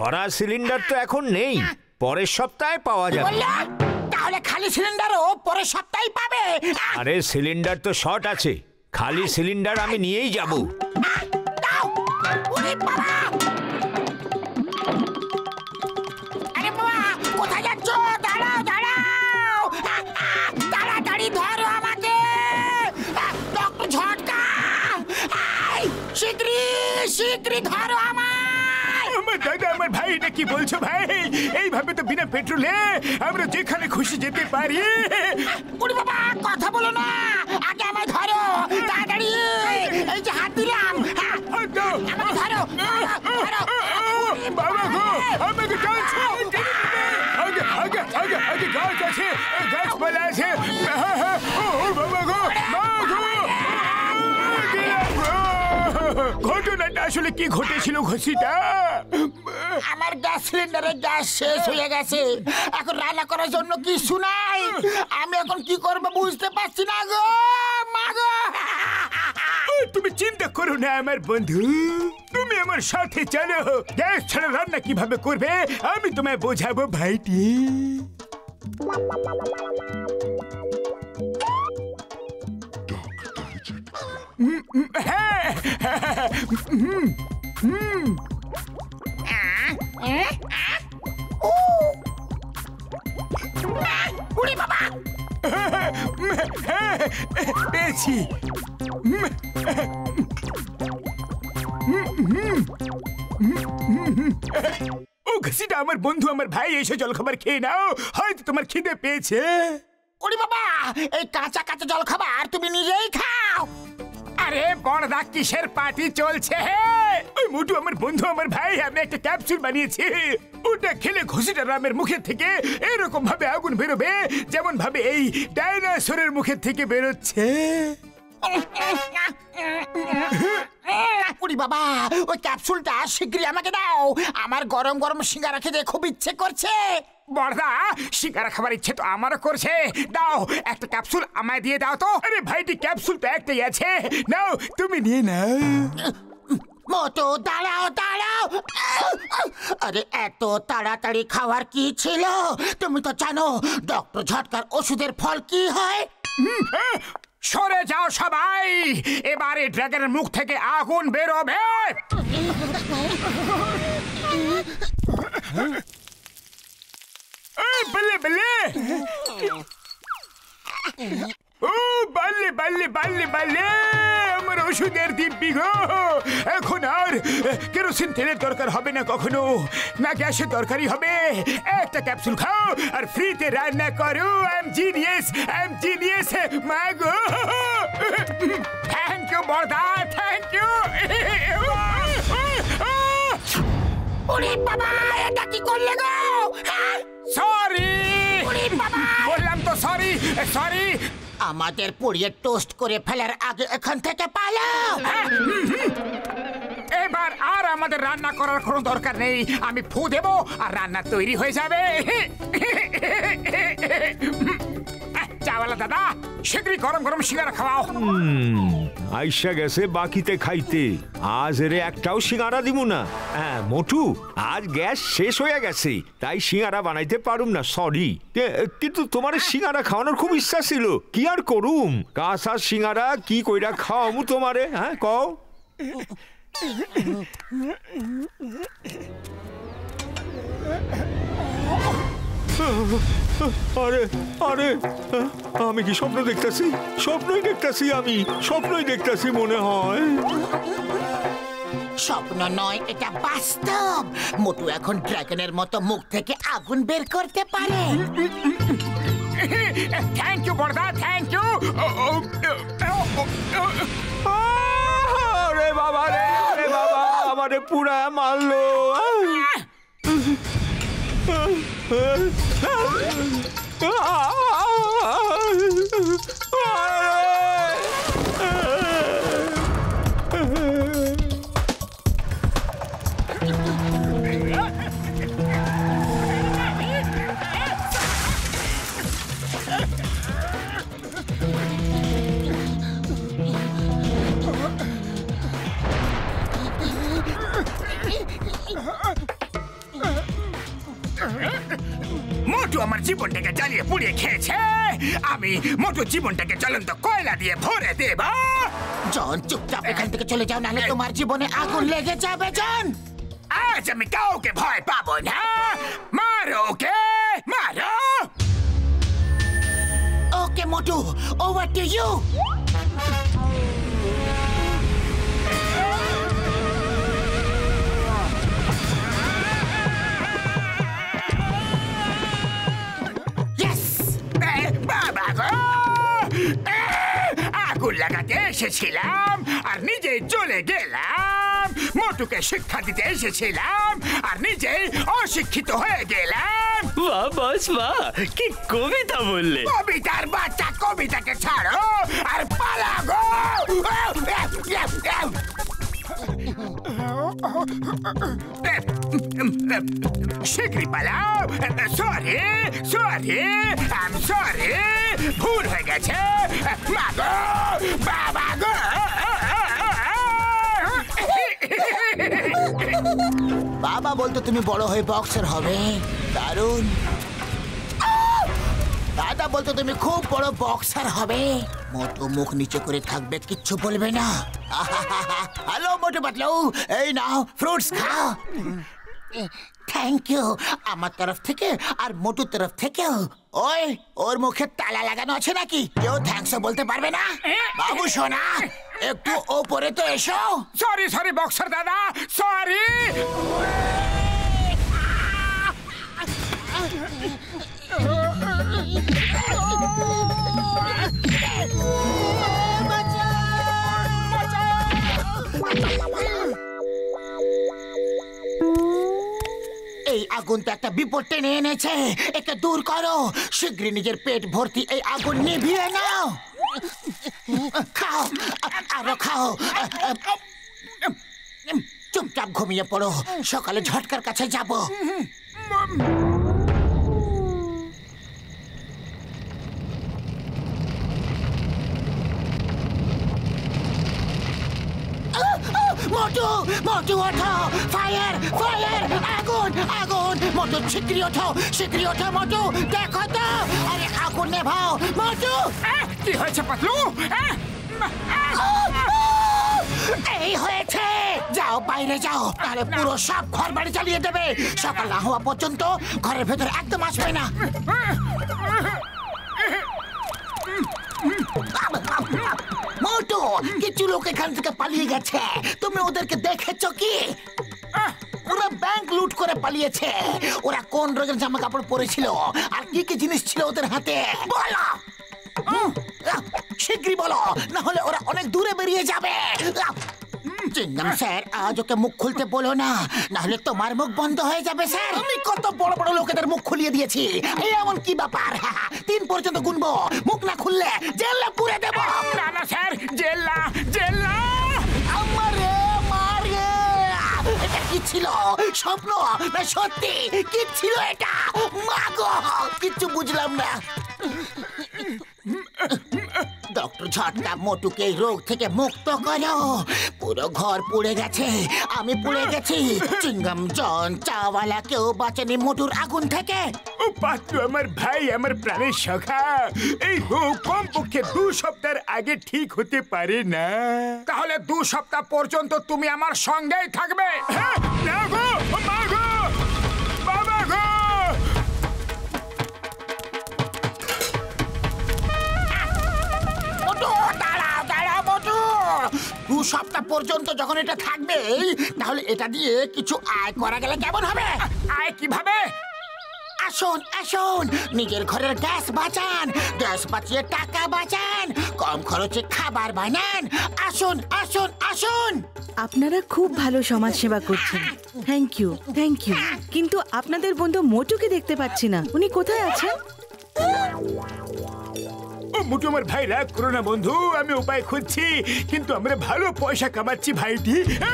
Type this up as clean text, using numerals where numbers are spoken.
ভরা সিলিন্ডার তো এখন নেই, পরের সপ্তাহে পাওয়া যাবে। তাহলে খালি সিলিন্ডারও পরের সপ্তাহে পাবে? আরে সিলিন্ডার তো শর্ট আছে, খালি সিলিন্ডার আমি নিয়েই যাব। আরে বাবা, কোথায় যাচ্ছ? দাঁড়াও দাঁড়াও, তাড়াতাড়ি ধরো আমাকে। ডক্টর ঝটকা, শীঘ্রই ধরো আমায়। আমার দাদা, আমার ভাই, এটা কি বলছো ভাই? এইভাবে তো বিনা পেট্রোলে আমরা যেখানে খুশি যেতে পারি। ওরে বাবা, কথা বলো না, আগে আমায় ধরো তাড়াতাড়ি। এই যে হাত দিলাম, আমাকে ধরো। বাবা গো, আমাকে টানছো। আগে আগে আগে আগে গাছ আছে, গাছপালা আছে। ও বাবা গো, মা গো, ঘটনাটা আসলে কি ঘটেছিল ঘষিটা? আমার গ্যাস সিলিন্ডারে গ্যাস শেষ হয়ে গেছে, এখন রান্না করার জন্য কিছু নাই। আমি এখন কি করবো বুঝতে পারছি না গো, মা গো। তুমি চিন্তা করো না আমার বন্ধু, তুমি আমার সাথে চলো। গ্যাস ছাড়া রান্না কিভাবে করবে আমি তোমায় বোঝাবো ভাইটি। উড়ি বাবা, পেয়েছি। ও ঘসিটা আমার বন্ধু, আমার ভাই, এসে জলখাবার খেয়ে নাও, হয়তো তোমার খিদে পেয়েছে। উড়ি বাবা, এই কাঁচা কাঁচা জল খাবার তুমি নিজেই খাও। আরে বড়দা, কিসের পার্টি চলছে? ওই মোটু আমার বন্ধু, আমার ভাই, আমি একটা ক্যাপসুল বানিয়েছি। ওটা খেলে ঘষিটা রামের মুখের থেকে এরকম ভাবে আগুন বেরোবে যেমন ভাবে এই ডাইনোসরের মুখের থেকে বেরোচ্ছে। উড়ি বাবা, ওই ক্যাপসুলটা শীঘ্রই আমাকে দাও, আমার গরম গরম সিঙ্গারা খেতে খুব ইচ্ছে করছে। বড়দা, সিঙ্গারা খাবার ইচ্ছে তো আমারও করছে, দাও একটা ক্যাপসুল আমায় দিয়ে দাও তো। আরে ভাইটি, ক্যাপসুল তো একটাই আছে, নাও তুমি নিয়ে নাও। মোটু দাঁড়াও দাঁড়াও, আরে এত তাড়াতাড়ি খাওয়ার কি ছিল? তুমি তো জানো ডক্টর ঝটকার ওষুধের ফল কি হয়। সরে যাও সবাই, এবারে ড্রাগনের মুখ থেকে আগুন বেরোবে। বলে বলে, ও বাল্লে বাল্লে বাল্লে বাল্লে, আমার ওষুধের দিব্যি গো। এখন আর কেরোসিন তেলের দরকার হবে না কখনো, না গ্যাসের দরকারই হবে। একটা ক্যাপসুল খাও আর ফ্রিতে রান্না করো। আই এম জিনিয়াস মা গো। থ্যাংক ইউ বড়দা, থ্যাংক ইউ। ওরে বাবা, এটা কি করলে গো? সরি, ওরে বাবা, বললাম তো সরি সরি। আমাদের পুড়িয়ে টোস্ট করে ফেলার আগে এখান থেকে পালাও। এবার আর আমাদের রান্না করার কোনো দরকার নেই, আমি ফু দেবো আর রান্না তৈরি হয়ে যাবে। চাওয়ালা দাদা, শীঘ্রই গরম গরম সিঙ্গারা খাওয়াও। আইসা গেছে বাকিতে খাইতে, আজ এরে একটাও সিঙ্গারা দিব না। হ্যাঁ মোটু, আজ গ্যাস শেষ হয়ে গেছে, তাই সিঙ্গারা বানাইতে পারুম না, সরি। কিন্তু তোমার সিঙ্গারা খাওয়ানোর খুব ইচ্ছা ছিল, কি আর করুম। কাঁচা সিঙ্গারা কি কইরা খাওয়ামু তোমারে, হ্যাঁ কও। আরে আরে, আমি কি স্বপ্ন দেখতেছি? স্বপ্নই দেখতেছি মনে হয়। স্বপ্ন নয়, এটা বাস্তব। মোটু এখন ড্রাগনের মতো মুখ থেকে আগুন বের করতে পারে। থ্যাংক ইউ বড়দা, থ্যাংক ইউ। আরে বাবা রে, আরে বাবা, আমারে পুরা মারলো। মোটু আমার জীবনটাকে জ্বালিয়ে পুড়িয়ে খেয়েছে, আমি মোটু জীবনটাকে জ্বলন্ত কয়লা দিয়ে ভরে দেব। জন চুপচাপ এখান থেকে চলে যাও, নাহলে তোমার জীবনে আগুন লেগে যাবে। জন আজ আমি কাউকে ভয় পাবো না। মারো ওকে, মারো। ওকে মোটু, ওভার টু ইউ। বাবা গো, আগুন লাগাতে এসেছিলাম আর নিজেই চলে গেলাম। মোটুকে শিক্ষা দিতে এসেছিলাম আর নিজেই অশিক্ষিত হয়ে গেলাম। বাহ বস বাহ, কি কবিতা বললে। কবিতার বাচ্চা, কবিতাকে ছাড়ো আর পালা গো। শিগগিরি পালাও। Sorry sorry, I am sorry, ভুল হয়ে গেছে। মা গো, বাবা গো। বাবা বলতো তুমি বড় হয়ে বক্সার হবে, দারুণ। দাদা বলতো তুমি খুব বড় বক্সার হবে। মোটু মুখ নিচে করে থাকবে, কিচ্ছু বলবে না। হ্যালো মোটু পাতলু, এই নাও ফ্রুটস খাও। থ্যাংক ইউ আমার তরফ থেকে আর মোটুর তরফ থেকেও। ওই ওর মুখে তালা লাগানো আছে নাকি? কেউ থ্যাঙ্কস বলতে পারবে না? বাবু সোনা, একটু ওপরে তো এসো। সরি সরি বক্সার দাদা, সরি। এই আগুন তো একটা বিপদ টেনে এনেছে, একে দূর করো। শীঘ্রই নিজের পেট ভর্তি এই আগুন নিভিয়ে নাও। খাও, আরো খাও। চুপচাপ ঘুমিয়ে পড়ো, সকালে ঝটকার কাছে যাব। মোটু মোটু ওঠো, ফায়ার ফায়ার, আগুন আগুন। মোটু শিগগিরি ওঠো, শিগগিরি ওঠো মোটু, দেখো তো। আরে আগুন নেভাও মোটু। কি হয়েছে পাতলু? এই হয়েছে, যাও বাইরে যাও, তাহলে পুরো সব ঘর বাড়ি জ্বালিয়ে দেবে। সকাল না হওয়া পর্যন্ত ঘরের ভেতরে একদম আসবে না। মোটু, কিছু লোক এখান থেকে পালিয়ে গেছে, তুমি ওদেরকে দেখেছো কি? ওরা ব্যাংক লুট করে পালিয়েছে। ওরা কোন রঙের জামা কাপড় পরেছিল আর কি কি জিনিস ছিল ওদের হাতে বলো। শিগগিরই বলো, না হলে ওরা অনেক দূরে বেরিয়ে যাবে। চিংগাম স্যার, আজ ওকে মুখ খুলতে বলো না, না হলে তোমার মুখ বন্ধ হয়ে যাবে। স্যার, আমি কত বড় বড় লোকেদের মুখ খুলিয়ে দিয়েছি, এই এমন কি ব্যাপার? 3 পর্যন্ত গুনবো, মুখ না খুললে জেলে পুরে দেব। না না স্যার, জেল না, জেল না। আমারে মারে, এটা কি ছিল? স্বপ্ন না সত্যি? কি ছিল এটা? মাগো, কিচ্ছু বুঝলাম না। ডক্টর ঝটকা, মোটুকে এই রোগ থেকে মুক্ত করো। পুরো ঘর পুড়ে গেছে, আমি পুড়ে গেছি। চিংগাম জন চাওয়ালা কেউ বাঁচেনি মোটুর আগুন থেকে। ও পাতলু আমার ভাই, আমার প্রাণের সখা। এই রোগ কমপক্ষে 2 সপ্তাহের আগে ঠিক হতে পারে না। তাহলে 2 সপ্তাহ পর্যন্ত তুমি আমার সঙ্গেই থাকবে। হ্যাঁ, না গো, মা গো, বাবা গো। দাঁড়াও দাঁড়াও মোটু, 2 সপ্তাহ পর্যন্ত যখন এটা থাকবে, তাহলে এটা দিয়ে কিছু আয় করা গেলে কেমন হবে? আয় কিভাবে? আসুন আসুন, নিজের ঘরের গ্যাস বাঁচান, গ্যাস বাঁচিয়ে টাকা বাঁচান, কম খরচে খাবার বানান। আসুন আসুন আসুন। আপনারা খুব ভালো সমাজ সেবা করছেন, থ্যাংক ইউ থ্যাংক ইউ। কিন্তু আপনাদের বন্ধু মোটুকে দেখতে পাচ্ছি না, উনি কোথায় আছেন? ও মোটু আমার ভাই, রাগ করো না বন্ধু, আমি উপায় খুঁজছি, কিন্তু আমরা ভালো পয়সা কামাচ্ছি ভাইটি। না